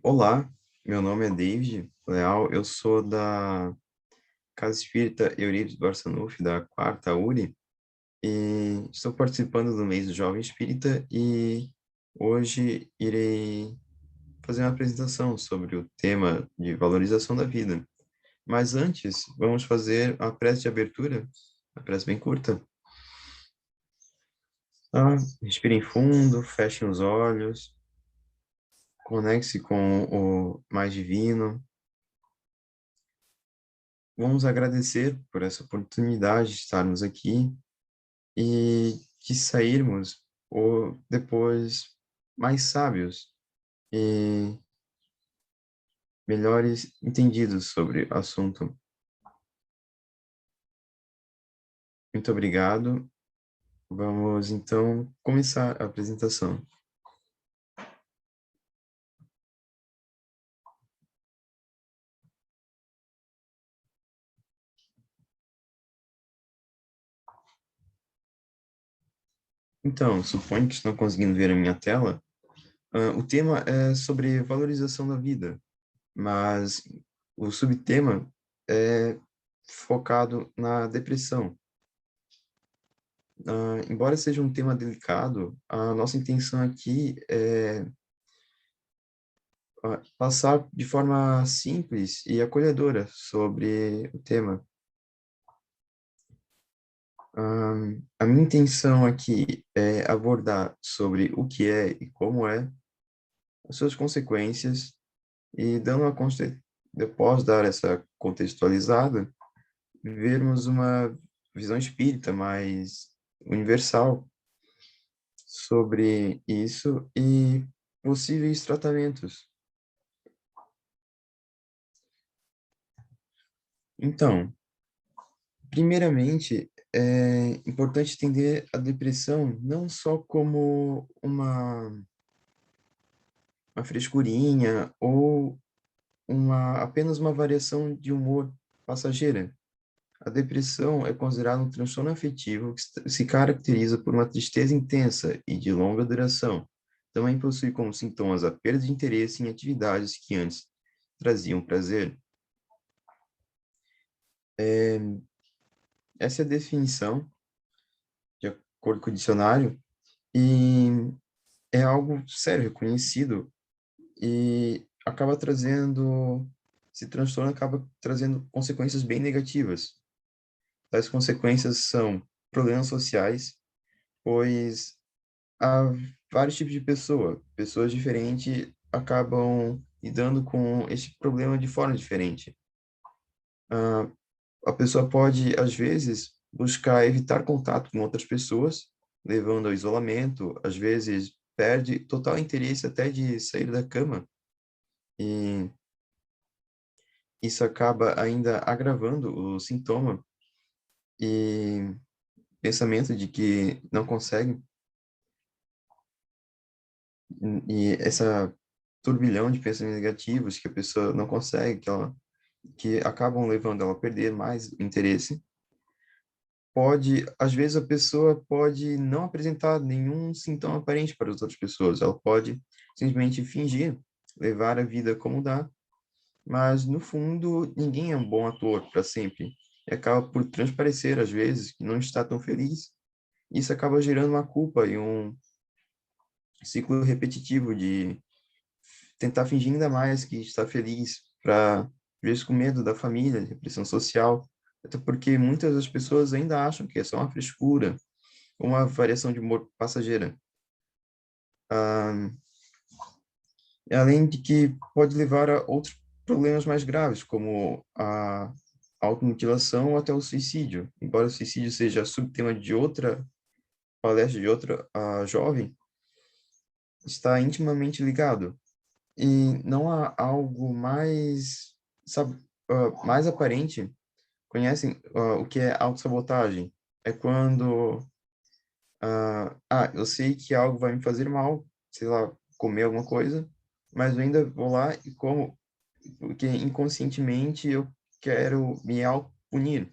Olá, meu nome é David Leal, eu sou da Casa Espírita Eurípides Barçanufo, da quarta URI, e estou participando do mês do Jovem Espírita e hoje irei fazer uma apresentação sobre o tema de valorização da vida. Mas antes, vamos fazer a prece de abertura, a prece bem curta. Respirem fundo, fechem os olhos, conecte-se com o mais divino. Vamos agradecer por essa oportunidade de estarmos aqui e de sairmos ou depois mais sábios e melhores entendidos sobre o assunto. Muito obrigado. Vamos então começar a apresentação. Então, suponho que estão conseguindo ver a minha tela. O tema é sobre valorização da vida, mas o subtema é focado na depressão. Embora seja um tema delicado, a nossa intenção aqui é passar de forma simples e acolhedora sobre o tema. A minha intenção aqui é abordar sobre o que é e como é, as suas consequências, e após dar essa contextualizada, vermos uma visão espírita mais universal sobre isso e possíveis tratamentos. Então, primeiramente, é importante entender a depressão não só como uma frescurinha ou apenas uma variação de humor passageira. A depressão é considerada um transtorno afetivo que se caracteriza por uma tristeza intensa e de longa duração. Também possui como sintomas a perda de interesse em atividades que antes traziam prazer. Essa é a definição, de acordo com o dicionário, e é algo sério, reconhecido, e esse transtorno acaba trazendo consequências bem negativas. Tais consequências são problemas sociais, pois há vários tipos de pessoas diferentes acabam lidando com esse problema de forma diferente. Ah, a pessoa pode, às vezes, buscar evitar contato com outras pessoas, levando ao isolamento, às vezes perde total interesse até de sair da cama, e isso acaba ainda agravando o sintoma e pensamento de que não consegue, e essa turbilhão de pensamentos negativos que a pessoa não consegue, que acabam levando ela a perder mais o interesse. Às vezes a pessoa pode não apresentar nenhum sintoma aparente para as outras pessoas, ela pode simplesmente fingir, levar a vida como dá, mas no fundo ninguém é um bom ator para sempre, e acaba por transparecer às vezes que não está tão feliz. Isso acaba gerando uma culpa e um ciclo repetitivo de tentar fingir ainda mais que está feliz, para, às vezes, com medo da família, de pressão social, até porque muitas das pessoas ainda acham que é só uma frescura, uma variação de humor passageira. Ah, além de que pode levar a outros problemas mais graves, como a automutilação ou até o suicídio. Embora o suicídio seja subtema de outra palestra, de outra jovem, está intimamente ligado. E não há algo mais, sabe, mais aparente. Conhecem o que é autossabotagem? É quando, eu sei que algo vai me fazer mal, sei lá, comer alguma coisa, mas eu ainda vou lá e como, porque inconscientemente eu quero me auto-punir.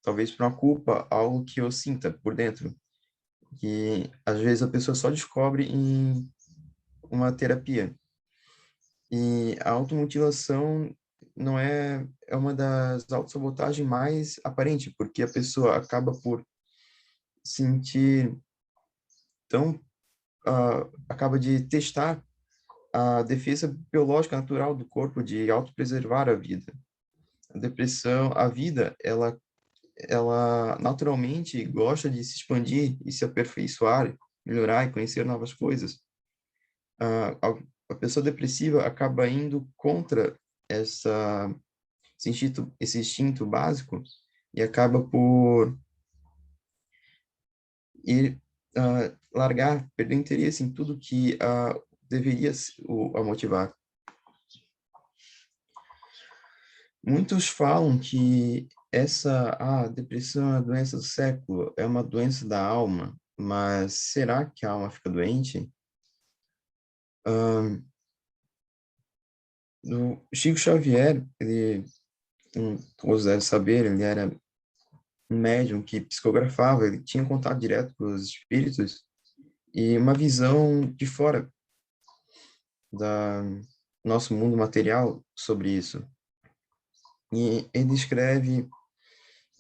Talvez por uma culpa, algo que eu sinta por dentro, que às vezes a pessoa só descobre em uma terapia. E a automutilação não é uma das autossabotagens mais aparentes, porque a pessoa acaba por sentir tão, acaba de testar a defesa biológica natural do corpo de autopreservar a vida. A depressão, a vida, ela naturalmente gosta de se expandir e se aperfeiçoar, melhorar e conhecer novas coisas. A pessoa depressiva acaba indo contra essa esse instinto básico e acaba por ir largar, perder interesse em tudo que deveria a motivar. Muitos falam que essa depressão é uma doença do século, é uma doença da alma, mas será que a alma fica doente? O Chico Xavier, todos devem saber, ele era um médium que psicografava, ele tinha contato direto com os espíritos e uma visão de fora da nosso mundo material sobre isso. E ele escreve: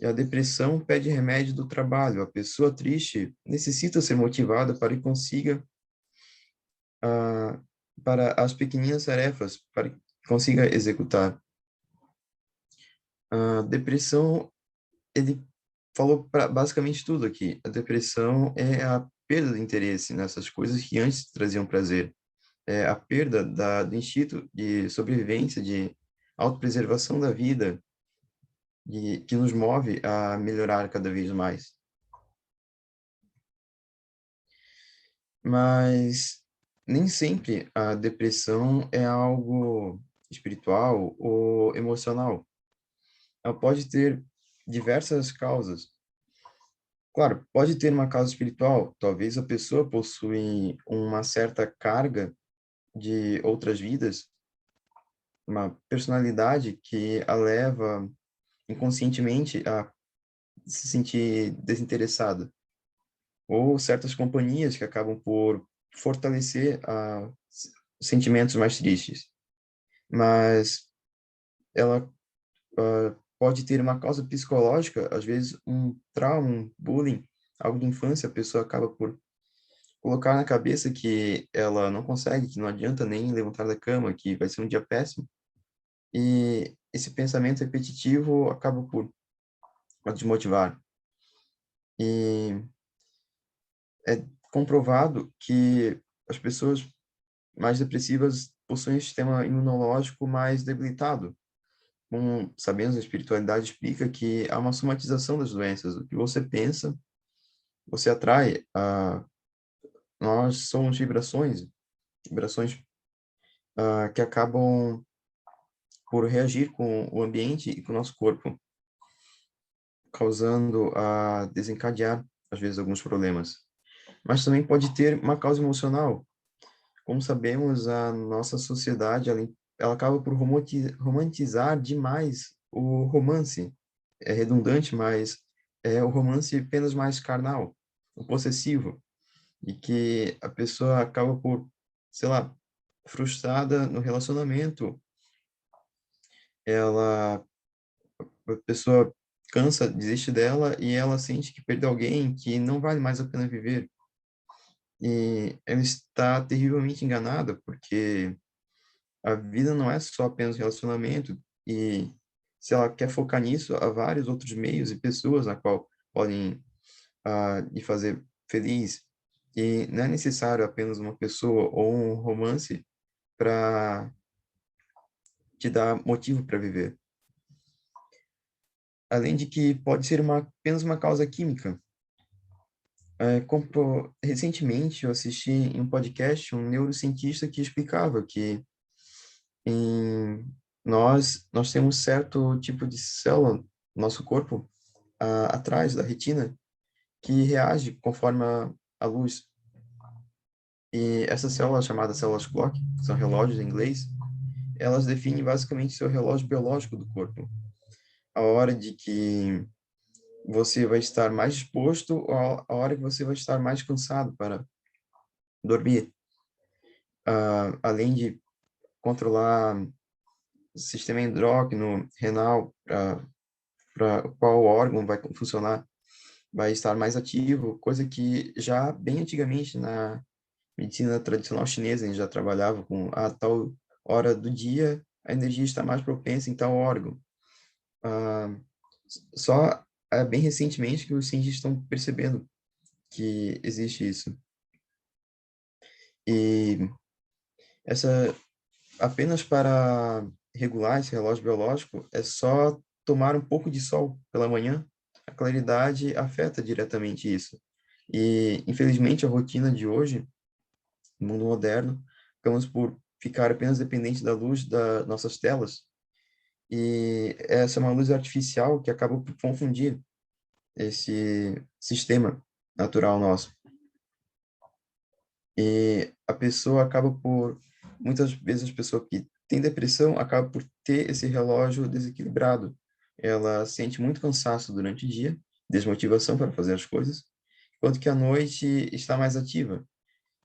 a depressão pede remédio do trabalho. A pessoa triste necessita ser motivada para que consiga para as pequeninas tarefas, para que consiga executar. A depressão, ele falou basicamente tudo aqui. A depressão é a perda do interesse nessas coisas que antes traziam prazer. É a perda do instinto de sobrevivência, de autopreservação da vida, que nos move a melhorar cada vez mais. Mas nem sempre a depressão é algo espiritual ou emocional. Ela pode ter diversas causas. Claro, pode ter uma causa espiritual. Talvez a pessoa possui uma certa carga de outras vidas, uma personalidade que a leva inconscientemente a se sentir desinteressada, ou certas companhias que acabam por fortalecer sentimentos mais tristes. Mas ela pode ter uma causa psicológica, às vezes um trauma, um bullying, algo de infância, a pessoa acaba por colocar na cabeça que ela não consegue, que não adianta nem levantar da cama, que vai ser um dia péssimo. E esse pensamento repetitivo acaba por a desmotivar. E é comprovado que as pessoas mais depressivas possuem um sistema imunológico mais debilitado. Como sabemos, a espiritualidade explica que há uma somatização das doenças. O que você pensa, você atrai. Nós somos vibrações que acabam por reagir com o ambiente e com o nosso corpo, causando a desencadear, às vezes, alguns problemas. Mas também pode ter uma causa emocional. Como sabemos, a nossa sociedade, ela acaba por romantizar demais o romance. É redundante, mas é o romance apenas mais carnal, o possessivo, e que a pessoa acaba por, sei lá, frustrada no relacionamento, ela, a pessoa cansa, desiste dela e ela sente que perdeu alguém que não vale mais a pena viver. E ela está terrivelmente enganada, porque a vida não é só apenas relacionamento, e se ela quer focar nisso, há vários outros meios e pessoas na qual podem lhe fazer feliz. E não é necessário apenas uma pessoa ou um romance para te dar motivo para viver. Além de que pode ser apenas uma causa química. Recentemente eu assisti em um podcast um neurocientista que explicava que em nós temos certo tipo de célula no nosso corpo, atrás da retina, que reage conforme a luz. E essas células, chamadas células clock, que são relógios em inglês, elas definem basicamente seu relógio biológico do corpo. A hora de que você vai estar mais disposto ou a hora que você vai estar mais cansado para dormir. Além de controlar o sistema endócrino, renal, para qual órgão vai funcionar, vai estar mais ativo, coisa que já bem antigamente na medicina tradicional chinesa, a gente já trabalhava com a tal hora do dia, a energia está mais propensa em tal órgão. Ah, só bem recentemente que os cientistas estão percebendo que existe isso. E essa apenas para regular esse relógio biológico é só tomar um pouco de sol pela manhã. A claridade afeta diretamente isso. E infelizmente a rotina de hoje, no mundo moderno, ficamos por ficar apenas dependente da luz das nossas telas. E essa é uma luz artificial que acaba por confundir esse sistema natural nosso. E a pessoa acaba por, muitas vezes a pessoa que tem depressão acaba por ter esse relógio desequilibrado. Ela sente muito cansaço durante o dia, desmotivação para fazer as coisas, enquanto que à noite está mais ativa.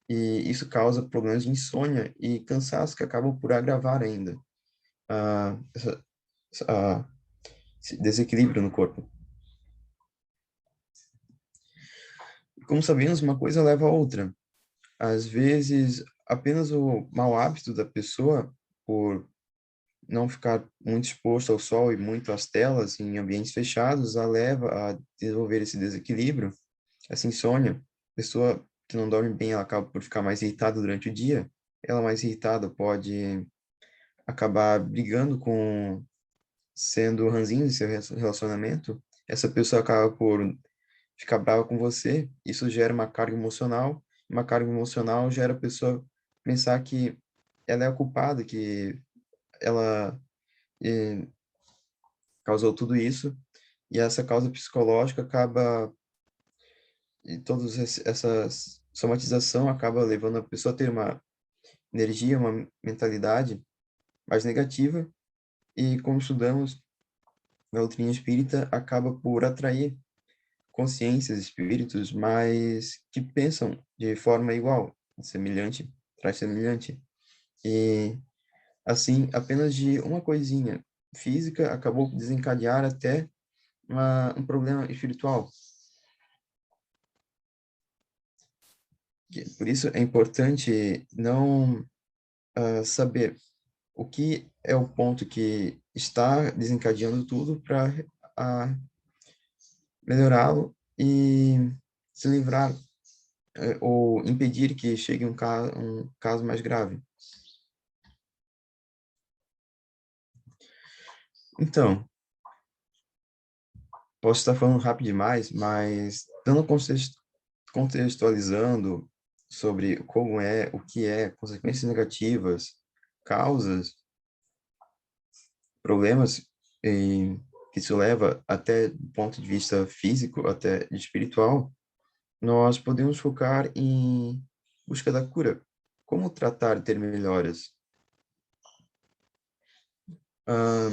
E isso causa problemas de insônia e cansaço que acabam por agravar ainda ah, essa, esse desequilíbrio no corpo. Como sabemos, uma coisa leva a outra. Às vezes, apenas o mau hábito da pessoa, por não ficar muito exposto ao sol e muito às telas em ambientes fechados, a leva a desenvolver esse desequilíbrio, essa insônia. A pessoa que não dorme bem, ela acaba por ficar mais irritada durante o dia. Ela mais irritada pode acabar brigando sendo ranzinho em seu relacionamento. Essa pessoa acaba por ficar brava com você. Isso gera uma carga emocional. Uma carga emocional gera a pessoa pensar que ela é a culpada, que ela eh, causou tudo isso, e essa causa psicológica acaba, e todas essas somatização acaba levando a pessoa a ter uma energia, uma mentalidade mais negativa, e como estudamos na doutrina espírita, acaba por atrair consciências, espíritos, mas que pensam de forma igual, semelhante, traz semelhante. E assim, apenas de uma coisinha física acabou por desencadear até um problema espiritual. Por isso é importante não saber o que é o ponto que está desencadeando tudo para melhorá-lo e se livrar ou impedir que chegue um caso mais grave. Então, posso estar falando rápido demais, mas dando contextualizando sobre como é, o que é, consequências negativas, causas, problemas que isso leva até do ponto de vista físico, até espiritual, nós podemos focar em busca da cura. Como tratar e ter melhoras? Ah,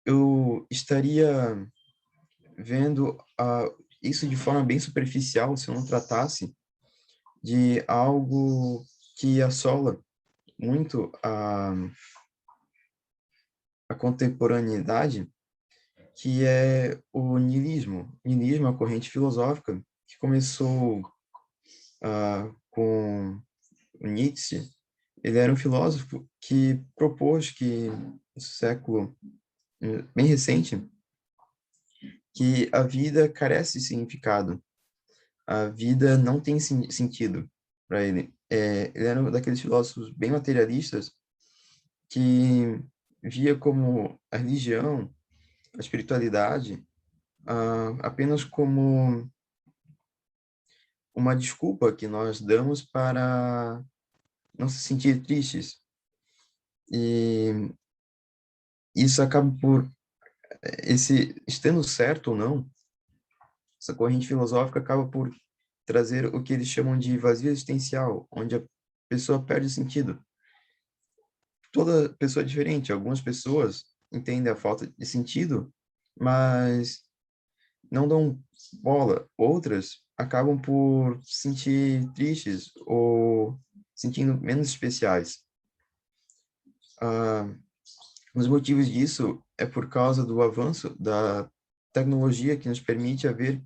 eu estaria vendo isso de forma bem superficial se eu não tratasse de algo que assola muito a contemporaneidade, que é o niilismo. O niilismo é uma corrente filosófica que começou com o Nietzsche. Ele era um filósofo que propôs que, no século bem recente, que a vida carece de significado. A vida não tem sentido para ele. Ele era um daqueles filósofos bem materialistas que via como a religião, a espiritualidade, apenas como uma desculpa que nós damos para não se sentir tristes. E isso acaba por, estando certo ou não, essa corrente filosófica acaba por trazer o que eles chamam de vazio existencial, onde a pessoa perde o sentido. Toda pessoa é diferente. Algumas pessoas entendem a falta de sentido, mas não dão bola. Outras acabam por se sentir tristes ou sentindo menos especiais. Ah, os motivos disso é por causa do avanço da tecnologia que nos permite a ver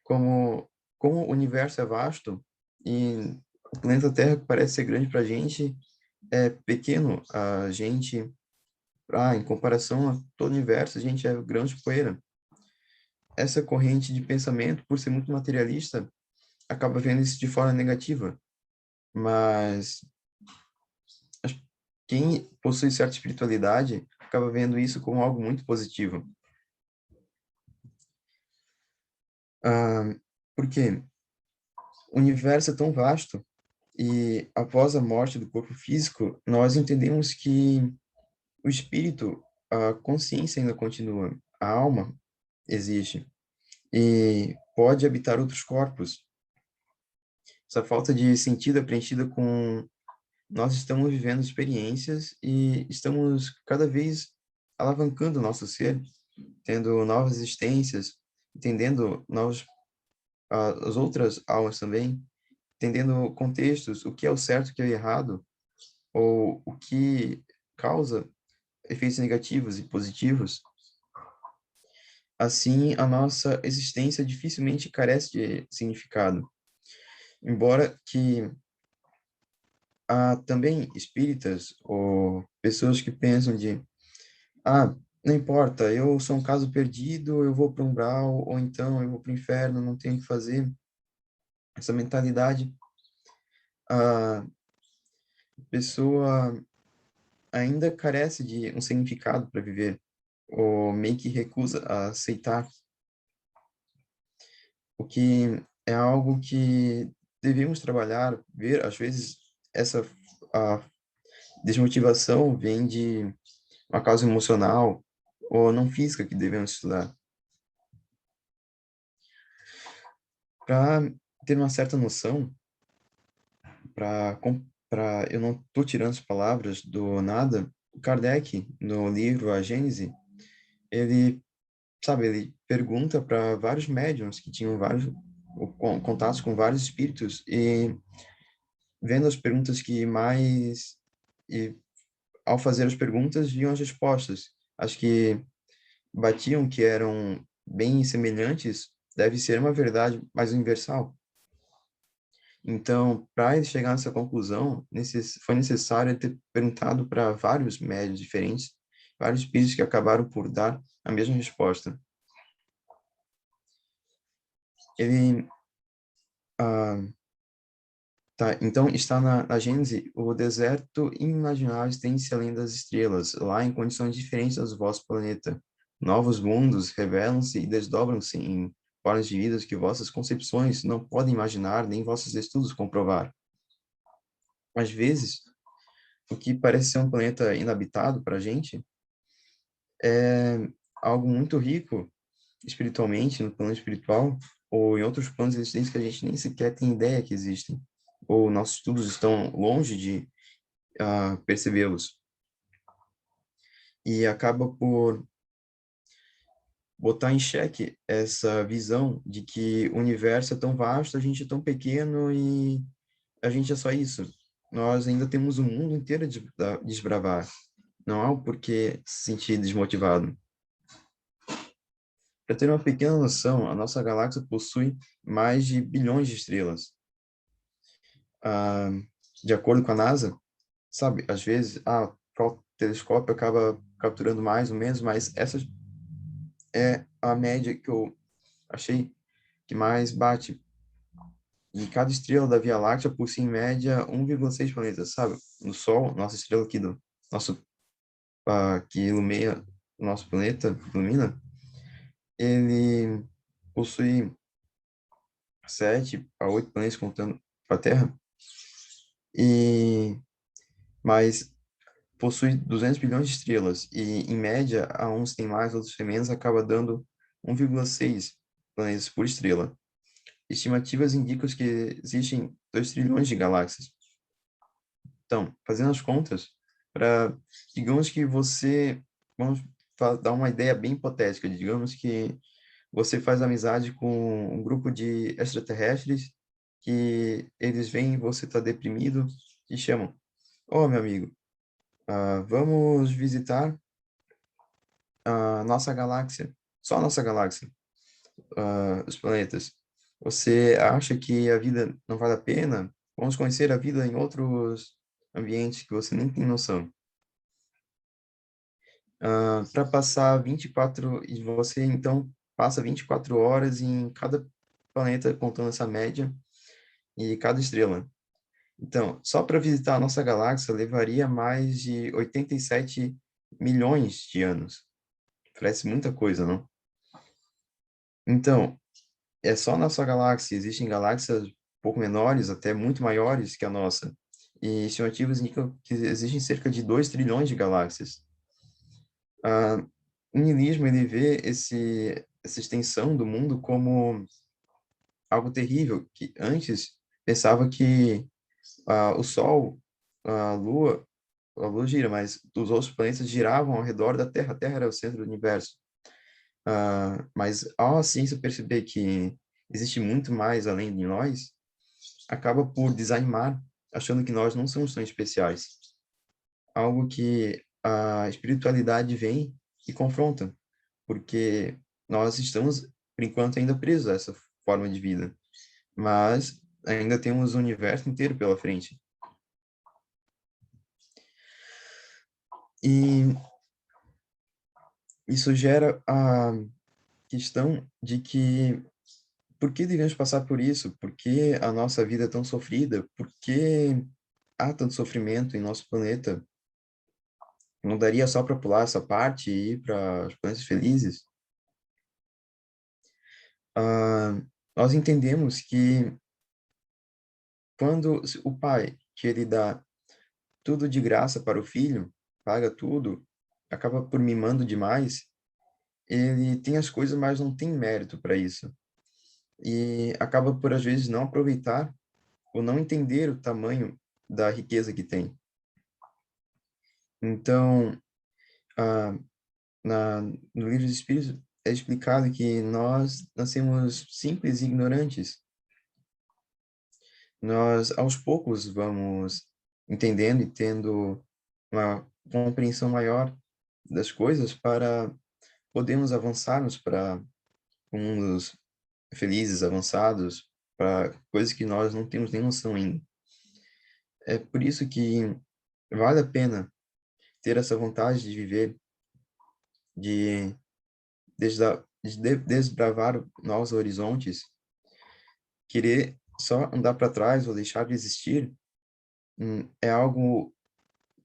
como o universo é vasto e o planeta Terra, que parece ser grande para a gente, é pequeno. A gente, em comparação a todo o universo, a gente é grão de poeira. Essa corrente de pensamento, por ser muito materialista, acaba vendo isso de forma negativa, mas quem possui certa espiritualidade acaba vendo isso como algo muito positivo. Ah, porque o universo é tão vasto e após a morte do corpo físico, nós entendemos que o espírito, a consciência ainda continua, a alma existe e pode habitar outros corpos. Essa falta de sentido é preenchida com nós estamos vivendo experiências e estamos cada vez alavancando o nosso ser, tendo novas existências, entendendo as outras almas também, entendendo contextos, o que é o certo, o que é o errado, ou o que causa efeitos negativos e positivos. Assim, a nossa existência dificilmente carece de significado. Embora que há também espíritas ou pessoas que pensam não importa, eu sou um caso perdido, eu vou para um umbral, ou então eu vou para o inferno, não tenho o que fazer. Essa mentalidade, a pessoa ainda carece de um significado para viver, ou meio que recusa a aceitar, o que é algo que devemos trabalhar, ver, às vezes, essa a desmotivação vem de uma causa emocional ou não física que devemos estudar. Para ter uma certa noção, para eu não estou tirando as palavras do nada, Kardec, no livro A Gênese, ele, sabe, ele pergunta para vários médiums que tinham vários contatos com vários espíritos e vendo as perguntas que mais e ao fazer as perguntas viam as respostas. Acho que batiam que eram bem semelhantes, deve ser uma verdade mais universal. Então, para ele chegar nessa conclusão, foi necessário ele ter perguntado para vários médios diferentes, vários espíritos que acabaram por dar a mesma resposta. Ele, ah, tá, então está na Gênese, o deserto inimaginável estende-se além das estrelas, lá em condições diferentes das do vosso planeta. Novos mundos revelam-se e desdobram-se em formas de vidas que vossas concepções não podem imaginar, nem vossos estudos comprovar. Às vezes, o que parece ser um planeta inabitado para a gente, é algo muito rico espiritualmente, no plano espiritual, ou em outros planos existentes que a gente nem sequer tem ideia que existem, ou nossos estudos estão longe de percebê-los. E acaba por botar em xeque essa visão de que o universo é tão vasto, a gente é tão pequeno e a gente é só isso. Nós ainda temos o mundo inteiro a desbravar. Não há o porquê se sentir desmotivado. Para ter uma pequena noção, a nossa galáxia possui mais de bilhões de estrelas. Ah, de acordo com a NASA, sabe, às vezes, qual telescópio acaba capturando mais ou menos, mas essa é a média que eu achei que mais bate. E cada estrela da Via Láctea possui, em média, 1,6 planetas, sabe? No Sol, nossa estrela aqui do nosso que ilumina o nosso planeta, ilumina, ele possui 7 a 8 planetas contando a Terra, e mas possui 200 bilhões de estrelas, e em média, a uns tem mais, outros têm menos, acaba dando 1,6 planetas por estrela. Estimativas indicam que existem 2 trilhões de galáxias. Então, fazendo as contas, para, digamos que você, vamos dar uma ideia bem hipotética, digamos que você faz amizade com um grupo de extraterrestres que eles veem você tá deprimido e chamam, meu amigo, vamos visitar a nossa galáxia, só a nossa galáxia, os planetas. Você acha que a vida não vale a pena? Vamos conhecer a vida em outros ambientes que você nem tem noção. Para passar 24, e você então passa 24 horas em cada planeta, contando essa média, e cada estrela. Então, só para visitar a nossa galáxia levaria mais de 87 milhões de anos. Parece muita coisa, não? Então, é só na sua galáxia. Existem galáxias um pouco menores, até muito maiores que a nossa. E estimativas indicam que existem cerca de 2 trilhões de galáxias. Ah, o niilismo, ele vê essa extensão do mundo como algo terrível, que antes pensava que o Sol, a Lua, a Lua gira, mas os outros planetas giravam ao redor da Terra. A Terra era o centro do universo. Mas ao a ciência perceber que existe muito mais além de nós, acaba por desanimar, achando que nós não somos tão especiais. Algo que a espiritualidade vem e confronta, porque nós estamos, por enquanto, ainda presos a essa forma de vida, mas ainda temos o universo inteiro pela frente. E isso gera a questão de que por que devemos passar por isso? Por que a nossa vida é tão sofrida? Por que há tanto sofrimento em nosso planeta? Não daria só para pular essa parte e ir para os planetas felizes? Ah, nós entendemos que quando o pai, que ele dá tudo de graça para o filho, paga tudo, acaba por mimando demais, ele tem as coisas, mas não tem mérito para isso. E acaba por, às vezes, não aproveitar ou não entender o tamanho da riqueza que tem. Então, ah, no livro dos Espíritos é explicado que nós nascemos simples e ignorantes. Nós, aos poucos, vamos entendendo e tendo uma compreensão maior das coisas para podermos avançarmos para mundos felizes, avançados, para coisas que nós não temos nem noção ainda. É por isso que vale a pena ter essa vontade de viver, de, desbravar novos horizontes, querer só andar para trás ou deixar de existir, é algo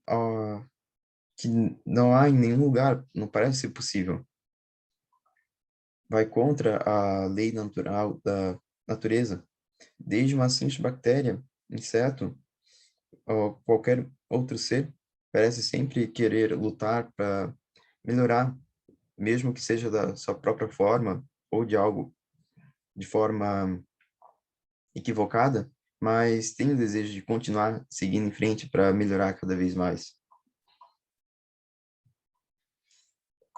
ah, que não há em nenhum lugar, não parece ser possível. Vai contra a lei natural da natureza. Desde uma simples bactéria, inseto, ou qualquer outro ser, parece sempre querer lutar para melhorar, mesmo que seja da sua própria forma ou de algo de forma equivocada, mas tem o desejo de continuar seguindo em frente para melhorar cada vez mais.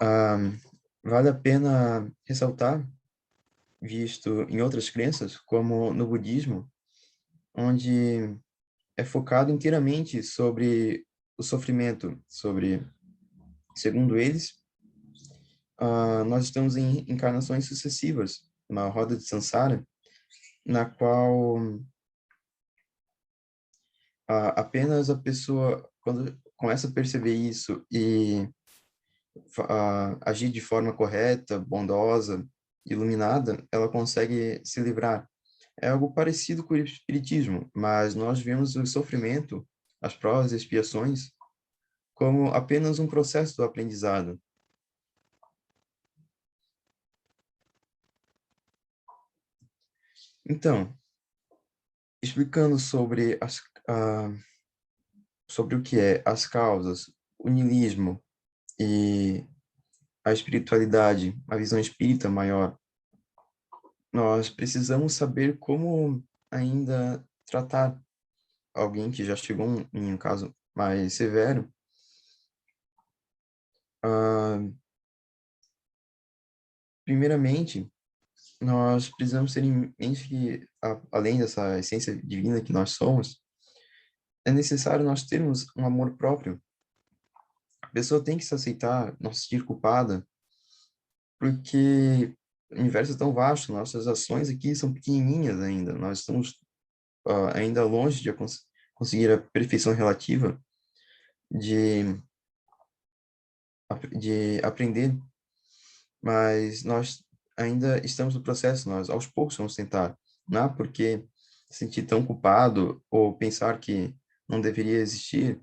Ah, vale a pena ressaltar, visto em outras crenças, como no budismo, onde é focado inteiramente sobre o sofrimento, sobre, segundo eles, nós estamos em encarnações sucessivas, uma roda de samsara, na qual apenas a pessoa, quando começa a perceber isso e agir de forma correta, bondosa, iluminada, ela consegue se livrar. É algo parecido com o espiritismo, mas nós vemos o sofrimento, as provas e expiações como apenas um processo do aprendizado. Então, explicando sobre o que é as causas, o niilismo e a espiritualidade, a visão espírita maior, nós precisamos saber como ainda tratar alguém que já chegou em um caso mais severo. Ah, primeiramente, nós precisamos ter em mente que, além dessa essência divina que nós somos, é necessário nós termos um amor próprio. A pessoa tem que se aceitar, não se sentir culpada, porque o universo é tão vasto, nossas ações aqui são pequenininhas ainda, nós estamos ainda longe de conseguir a perfeição relativa de, de aprender, mas nós ainda estamos no processo, nós aos poucos vamos tentar. Não há por que se sentir tão culpado ou pensar que não deveria existir.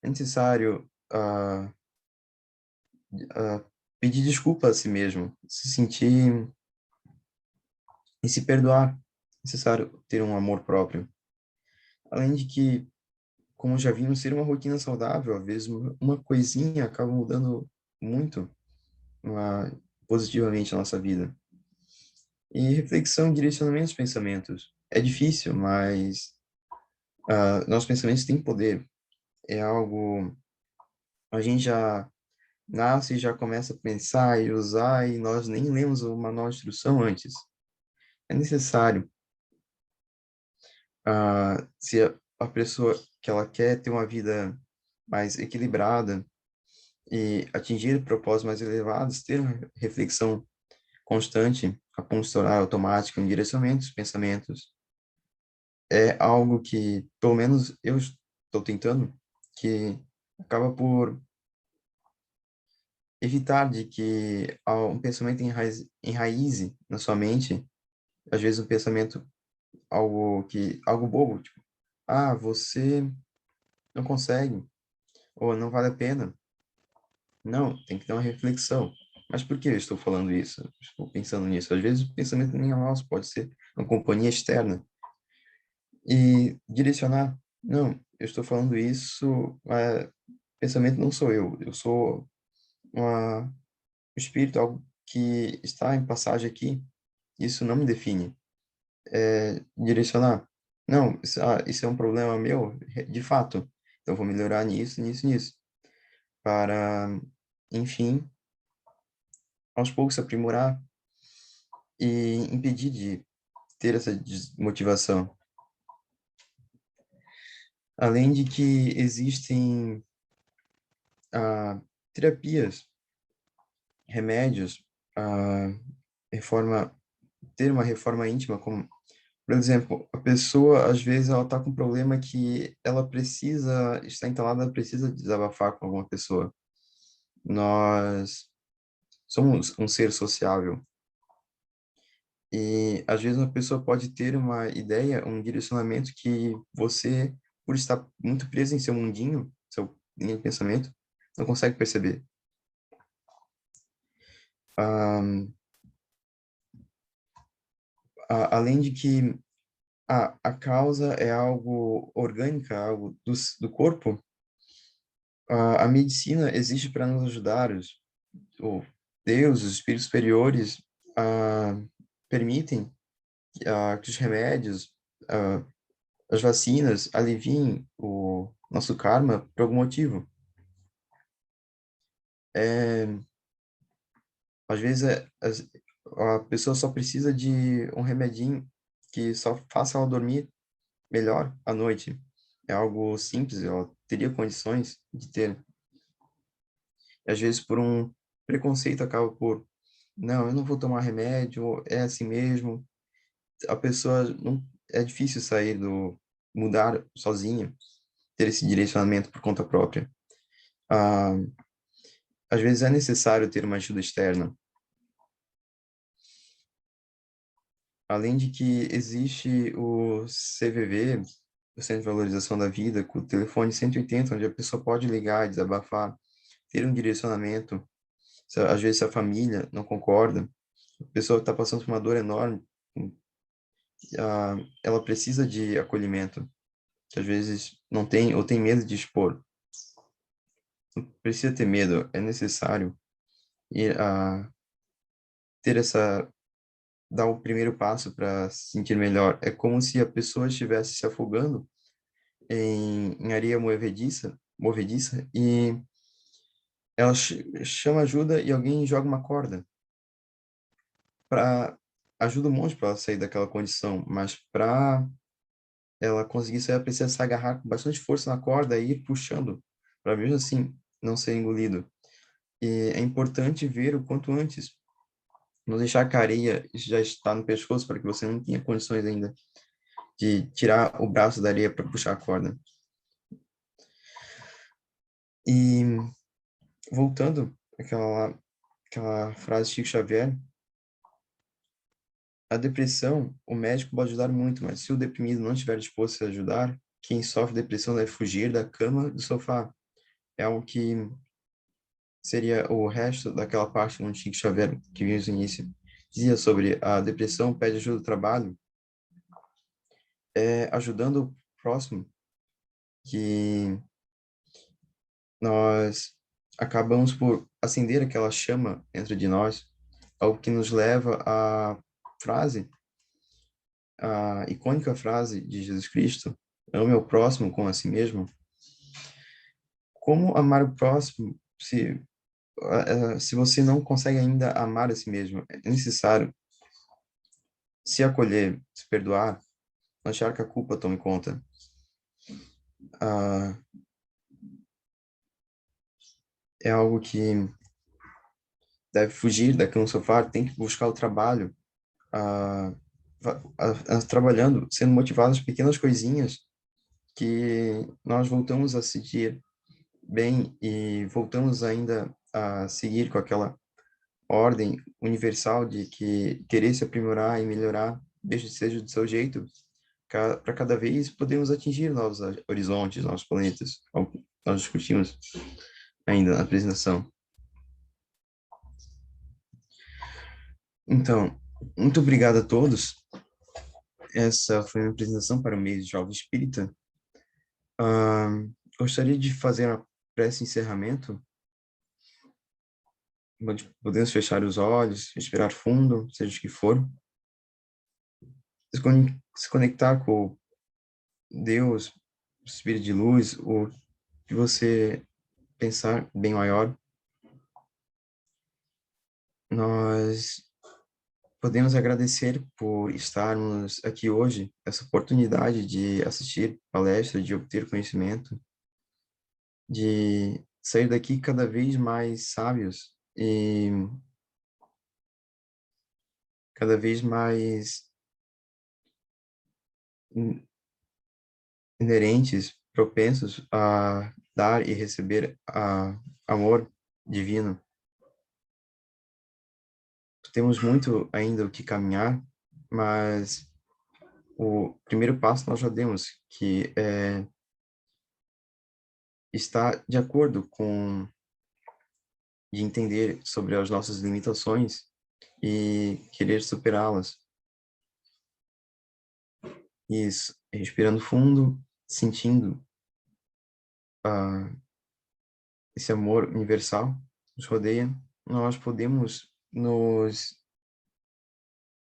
É necessário pedir desculpa a si mesmo, se sentir e se perdoar. É necessário ter um amor próprio. Além de que, como já vimos, ser uma rotina saudável, às vezes uma coisinha acaba mudando muito positivamente a nossa vida. E reflexão e direcionamento dos pensamentos. É difícil, mas nossos pensamentos têm poder. É algo. A gente já nasce e já começa a pensar e usar, e nós nem lemos o manual de instrução antes. É necessário. Se a pessoa que ela quer ter uma vida mais equilibrada e atingir propósitos mais elevados, ter uma reflexão constante, a ponto de se tornar automática, um direcionamento dos pensamentos, é algo que, pelo menos, eu estou tentando, que acaba por evitar de que um pensamento enraize na sua mente, às vezes um pensamento algo bobo, tipo, você não consegue, ou não vale a pena. Não, tem que ter uma reflexão. Mas por que eu estou falando isso? Estou pensando nisso. Às vezes o pensamento nem é nosso, pode ser uma companhia externa. E direcionar, não, eu estou falando isso, pensamento não sou eu sou um espírito, algo que está em passagem aqui, isso não me define. Direcionar, não, isso é um problema meu, de fato, então eu vou melhorar nisso, nisso, nisso, para, enfim, aos poucos se aprimorar e impedir de ter essa desmotivação. Além de que existem terapias, remédios, a reforma, ter uma reforma íntima, como, por exemplo, a pessoa, às vezes, ela está com um problema que ela precisa, está entalada, ela precisa desabafar com alguma pessoa. Nós somos um ser sociável. E, às vezes, uma pessoa pode ter uma ideia, um direcionamento que você, por estar muito preso em seu mundinho, seu linha de pensamento, não consegue perceber. Ah, além de que a causa é algo orgânica, algo do corpo, A medicina existe para nos ajudar, o Deus, os espíritos superiores, permitem que os remédios, ah, as vacinas aliviem o nosso karma por algum motivo. É, às vezes a pessoa só precisa de um remedinho que só faça ela dormir melhor à noite. É algo simples, ela teria condições de ter. E às vezes por um preconceito acaba por, não, eu não vou tomar remédio, é assim mesmo. A pessoa não, é difícil sair mudar sozinha, ter esse direcionamento por conta própria. Ah, às vezes é necessário ter uma ajuda externa. Além de que existe o CVV, o Centro de Valorização da Vida, com o telefone 180, onde a pessoa pode ligar, desabafar, ter um direcionamento. Às vezes, se a família não concorda, a pessoa está passando por uma dor enorme, ela precisa de acolhimento, que às vezes não tem, ou tem medo de expor. Não precisa ter medo, é necessário ir ter dar o primeiro passo para se sentir melhor. É como se a pessoa estivesse se afogando em areia movediça e ela chama ajuda e alguém joga uma corda para ajuda um monte para ela sair daquela condição, mas para ela conseguir sair, ela precisa se agarrar com bastante força na corda e ir puxando para mesmo assim não ser engolido. E é importante ver o quanto antes, não deixar que a areia já está no pescoço para que você não tenha condições ainda de tirar o braço da areia para puxar a corda. E voltando àquela frase de Chico Xavier, a depressão, o médico pode ajudar muito, mas se o deprimido não estiver disposto a ajudar, quem sofre depressão deve fugir da cama, do sofá. É algo que seria o resto daquela parte onde Chico Xavier, que vimos no início, dizia sobre a depressão pede ajuda do trabalho, ajudando o próximo, que nós acabamos por acender aquela chama dentro de nós, algo que nos leva à frase, a icônica frase de Jesus Cristo: ame o próximo como a si mesmo. Como amar o próximo se você não consegue ainda amar a si mesmo? É necessário se acolher, se perdoar, não achar que a culpa tome conta. Ah, é algo que deve fugir daquele no sofá, tem que buscar o trabalho, ah, trabalhando, sendo motivados pequenas coisinhas que nós voltamos a sentir bem e voltamos ainda a seguir com aquela ordem universal de que querer se aprimorar e melhorar, desde que seja do seu jeito, para cada vez podemos atingir novos horizontes, novos planetas, como nós discutimos ainda na apresentação. Então, muito obrigado a todos. Essa foi a minha apresentação para o mês de Jovem Espírita. Ah, gostaria de fazer uma prece de encerramento. Podemos fechar os olhos, respirar fundo, seja o que for. Se conectar com Deus, o Espírito de luz, o que você pensar bem maior. Nós podemos agradecer por estarmos aqui hoje, essa oportunidade de assistir palestra, de obter conhecimento, de sair daqui cada vez mais sábios e cada vez mais inerentes, propensos a dar e receber amor divino. Temos muito ainda o que caminhar, mas o primeiro passo nós já demos, que é estar de acordo com de entender sobre as nossas limitações e querer superá-las. Isso, respirando fundo, sentindo esse amor universal nos rodeia, nós podemos nos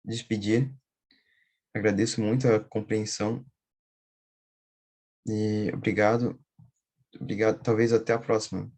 despedir. Agradeço muito a compreensão e obrigado, obrigado, talvez até a próxima.